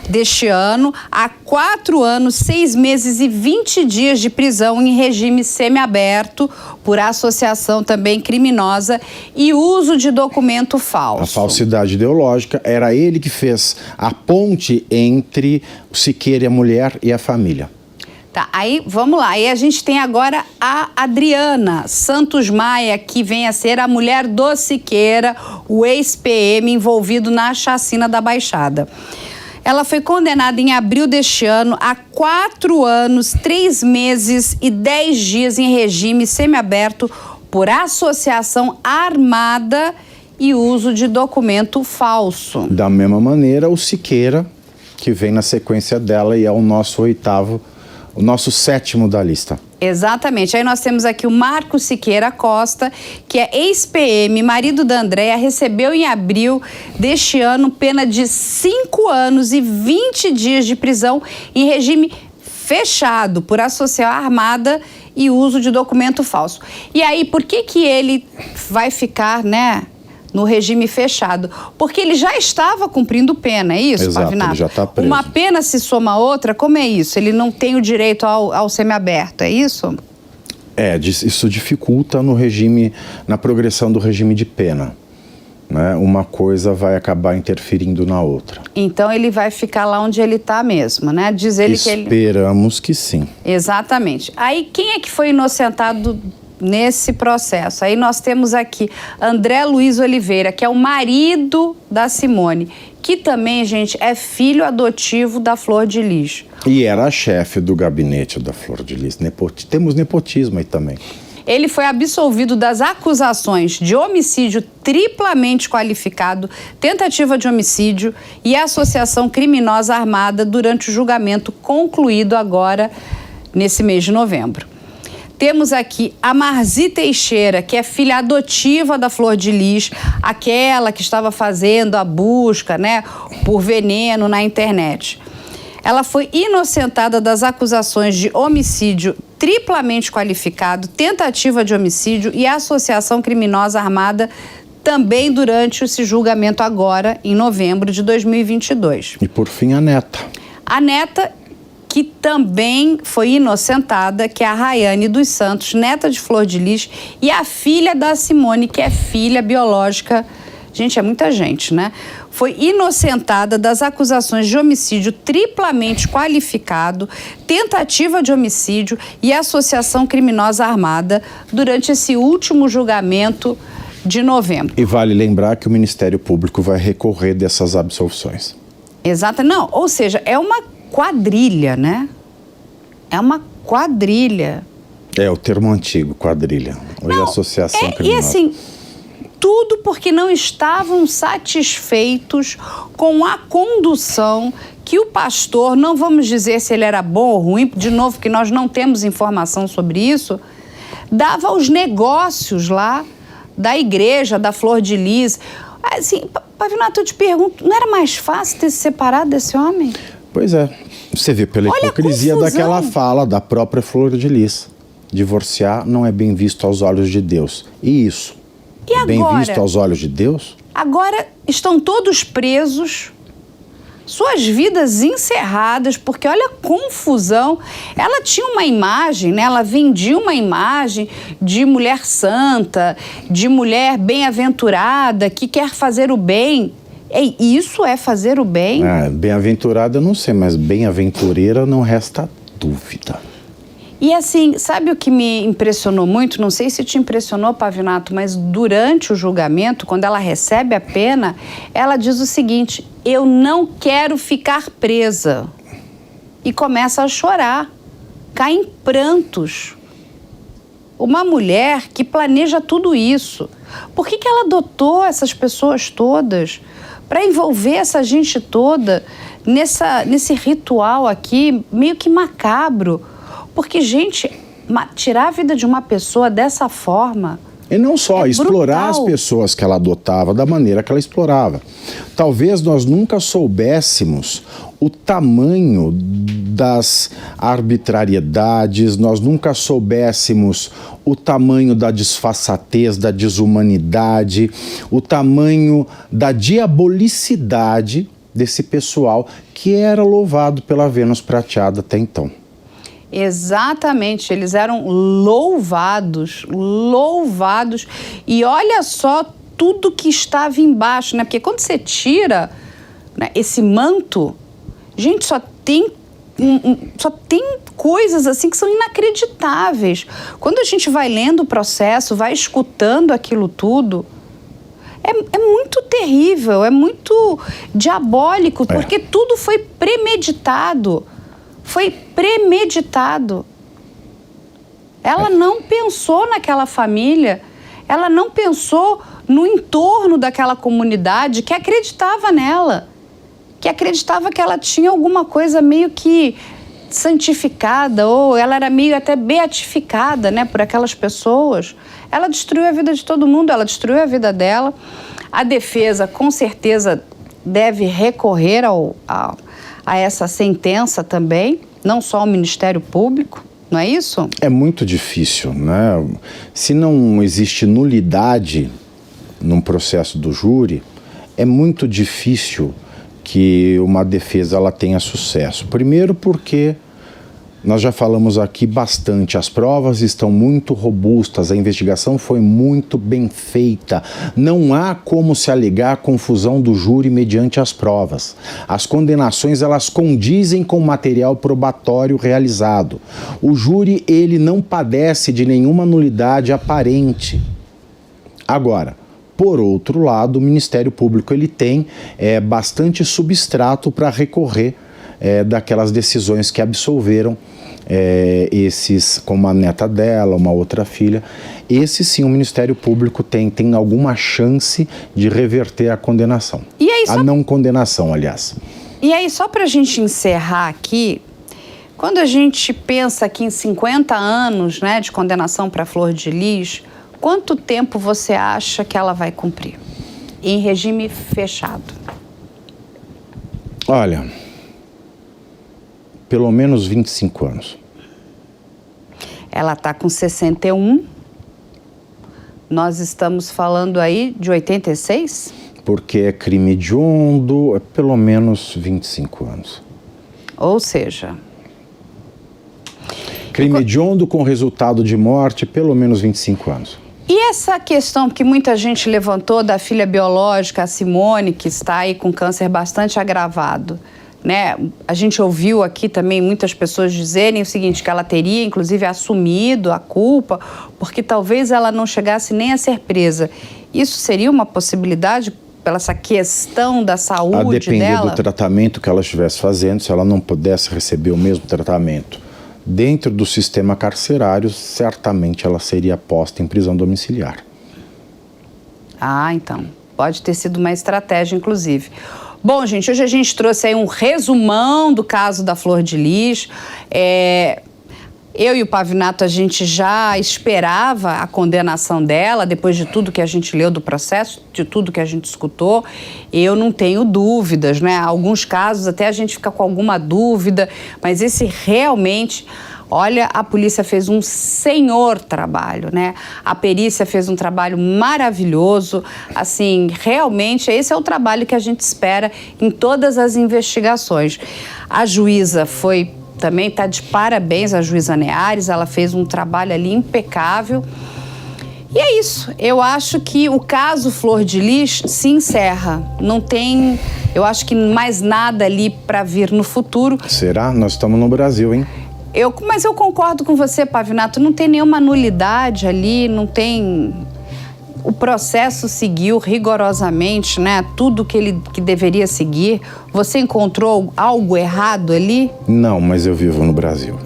deste ano a 4 anos, 6 meses e 20 dias de prisão em regime semiaberto por associação também criminosa e uso de documento falso. A falsidade ideológica, era ele que fez a ponte entre o Siqueira e a mulher e a família. Tá, aí vamos lá. Aí a gente tem agora a Adriana Santos Maia, que vem a ser a mulher do Siqueira, o ex-PM envolvido na chacina da Baixada. Ela foi condenada em abril deste ano a 4 anos, 3 meses e 10 dias em regime semiaberto por associação armada e uso de documento falso. Da mesma maneira, o Siqueira, que vem na sequência dela e é o nosso 8º, o nosso 7º da lista. Exatamente. Aí nós temos aqui o Marcos Siqueira Costa, que é ex-PM, marido da Andréia, recebeu em abril deste ano pena de 5 anos e 20 dias de prisão em regime fechado por associação armada e uso de documento falso. E aí, por que ele vai ficar, né, no regime fechado? Porque ele já estava cumprindo pena, é isso, Exato, Pavinato? ele já está preso. Uma pena se soma a outra, como é isso? Ele não tem o direito ao semiaberto, é isso? Isso dificulta no regime, na progressão do regime de pena. né, uma coisa vai acabar interferindo na outra. Então ele vai ficar lá onde ele está mesmo, né? Diz ele que ele... Esperamos que sim. Exatamente. Aí quem é que foi inocentado nesse processo? Aí nós temos aqui André Luiz Oliveira, que é o marido da Simone, que também, gente, é filho adotivo da Flor de Lis. E era a chefe do gabinete da Flor de Lis. Temos nepotismo aí também. Ele foi absolvido das acusações de homicídio triplamente qualificado, tentativa de homicídio e associação criminosa armada durante o julgamento concluído agora nesse mês de novembro. Temos aqui a Marzi Teixeira, que é filha adotiva da Flor de Lis, aquela que estava fazendo a busca, né, por veneno na internet. Ela foi inocentada das acusações de homicídio triplamente qualificado, tentativa de homicídio e associação criminosa armada também durante esse julgamento agora, em novembro de 2022. E por fim, a neta. A neta, que também foi inocentada, que é a Rayane dos Santos, neta de Flor de Lis, e a filha da Simone, que é filha biológica. Gente, é muita gente, né? Foi inocentada das acusações de homicídio triplamente qualificado, tentativa de homicídio e associação criminosa armada durante esse último julgamento de novembro. E vale lembrar que o Ministério Público vai recorrer dessas absolvições. Exato. Não, ou seja, é uma quadrilha, né? É uma quadrilha. É o termo antigo, quadrilha. Hoje é associação criminosa. E assim, tudo porque não estavam satisfeitos com a condução que o pastor, não vamos dizer se ele era bom ou ruim, de novo, que nós não temos informação sobre isso, dava aos negócios lá da igreja, da Flor de Lis. Assim, Pavinato, eu te pergunto, não era mais fácil ter se separado desse homem? Pois é. Você vê pela hipocrisia daquela fala da própria Flor de Lis. Divorciar não é bem visto aos olhos de Deus. E isso? E agora? Bem visto aos olhos de Deus? Agora estão todos presos, suas vidas encerradas, porque olha a confusão. Ela tinha uma imagem, né? Ela vendia uma imagem de mulher santa, de mulher bem-aventurada, que quer fazer o bem. E isso é fazer o bem? Bem-aventurada eu não sei, mas bem-aventureira não resta dúvida. E assim, sabe o que me impressionou muito? Não sei se te impressionou, Pavinato, mas durante o julgamento, quando ela recebe a pena, ela diz o seguinte: eu não quero ficar presa. E começa a chorar, cai em prantos. Uma mulher que planeja tudo isso. Por que ela adotou essas pessoas todas? Para envolver essa gente toda nesse ritual aqui, meio que macabro. Porque, gente, tirar a vida de uma pessoa dessa forma... E não só, explorar brutal. as pessoas que ela adotava da maneira que ela explorava. Talvez nós nunca soubéssemos o tamanho das arbitrariedades, nós nunca soubéssemos o tamanho da disfarçatez, da desumanidade, o tamanho da diabolicidade desse pessoal que era louvado pela Vênus prateada até então. Exatamente, eles eram louvados, e olha só tudo que estava embaixo, né? Porque quando você tira, né, esse manto, gente, só tem coisas assim que são inacreditáveis. Quando a gente vai lendo o processo, vai escutando aquilo tudo, é muito terrível, é muito diabólico, porque tudo foi premeditado. Foi premeditado. Ela não pensou naquela família, ela não pensou no entorno daquela comunidade que acreditava nela, que acreditava que ela tinha alguma coisa meio que santificada, ou ela era meio até beatificada, né, por aquelas pessoas. Ela destruiu a vida de todo mundo, ela destruiu a vida dela. A defesa, com certeza, deve recorrer a essa sentença também, não só o Ministério Público, não é isso? É muito difícil, né? Se não existe nulidade num processo do júri, é muito difícil que uma defesa ela tenha sucesso. Primeiro porque Nós já falamos aqui bastante, as provas estão muito robustas, a investigação foi muito bem feita. Não há como se alegar a confusão do júri mediante as provas. As condenações, elas condizem com o material probatório realizado. O júri, ele não padece de nenhuma nulidade aparente. Agora, por outro lado, o Ministério Público ele tem bastante substrato para recorrer daquelas decisões que absolveram esses, como a neta dela, uma outra filha. Esse sim, o Ministério Público tem alguma chance de reverter a condenação. E aí, a não condenação, aliás. E aí, só para a gente encerrar aqui, quando a gente pensa aqui em 50 anos, né, de condenação para Flor de Lis, quanto tempo você acha que ela vai cumprir em regime fechado? Olha, pelo menos 25 anos. Ela está com 61. Nós estamos falando aí de 86? Porque é crime hediondo, é pelo menos 25 anos. Ou seja... Crime hediondo com resultado de morte, pelo menos 25 anos. E essa questão que muita gente levantou da filha biológica, a Simone, que está aí com câncer bastante agravado, né? A gente ouviu aqui também muitas pessoas dizerem o seguinte, que ela teria, inclusive, assumido a culpa, porque talvez ela não chegasse nem a ser presa. Isso seria uma possibilidade pela essa questão da saúde dela? A depender do tratamento que ela estivesse fazendo, se ela não pudesse receber o mesmo tratamento dentro do sistema carcerário, certamente ela seria posta em prisão domiciliar. Ah, então. Pode ter sido uma estratégia, inclusive. Bom, gente, hoje a gente trouxe aí um resumão do caso da Flor de Lis. Eu e o Pavinato, a gente já esperava a condenação dela, depois de tudo que a gente leu do processo, de tudo que a gente escutou. Eu não tenho dúvidas, né? Alguns casos até a gente fica com alguma dúvida, mas esse realmente... Olha, a polícia fez um senhor trabalho, né? A perícia fez um trabalho maravilhoso. Assim, realmente, esse é o trabalho que a gente espera em todas as investigações. A juíza também está de parabéns, a juíza Neares, ela fez um trabalho ali impecável. E é isso, eu acho que o caso Flor de Lis se encerra. Não tem, eu acho que mais nada ali para vir no futuro. Será? Nós estamos no Brasil, hein? Mas eu concordo com você, Pavinato, não tem nenhuma nulidade ali, não tem... O processo seguiu rigorosamente, né? Tudo que deveria seguir. Você encontrou algo errado ali? Não, mas eu vivo no Brasil.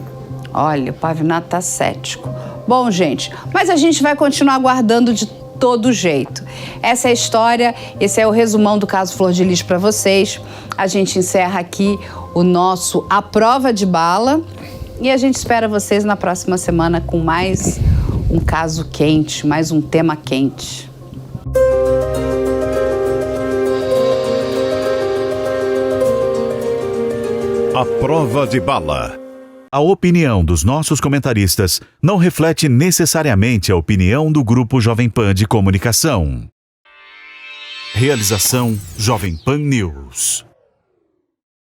Olha, o Pavinato tá cético. Bom, gente, mas a gente vai continuar aguardando de todo jeito. Essa é a história, esse é o resumão do caso Flor de Lis para vocês. A gente encerra aqui o nosso A Prova de Bala. E a gente espera vocês na próxima semana com mais um caso quente, mais um tema quente. A Prova de Bala. A opinião dos nossos comentaristas não reflete necessariamente a opinião do Grupo Jovem Pan de Comunicação. Realização Jovem Pan News.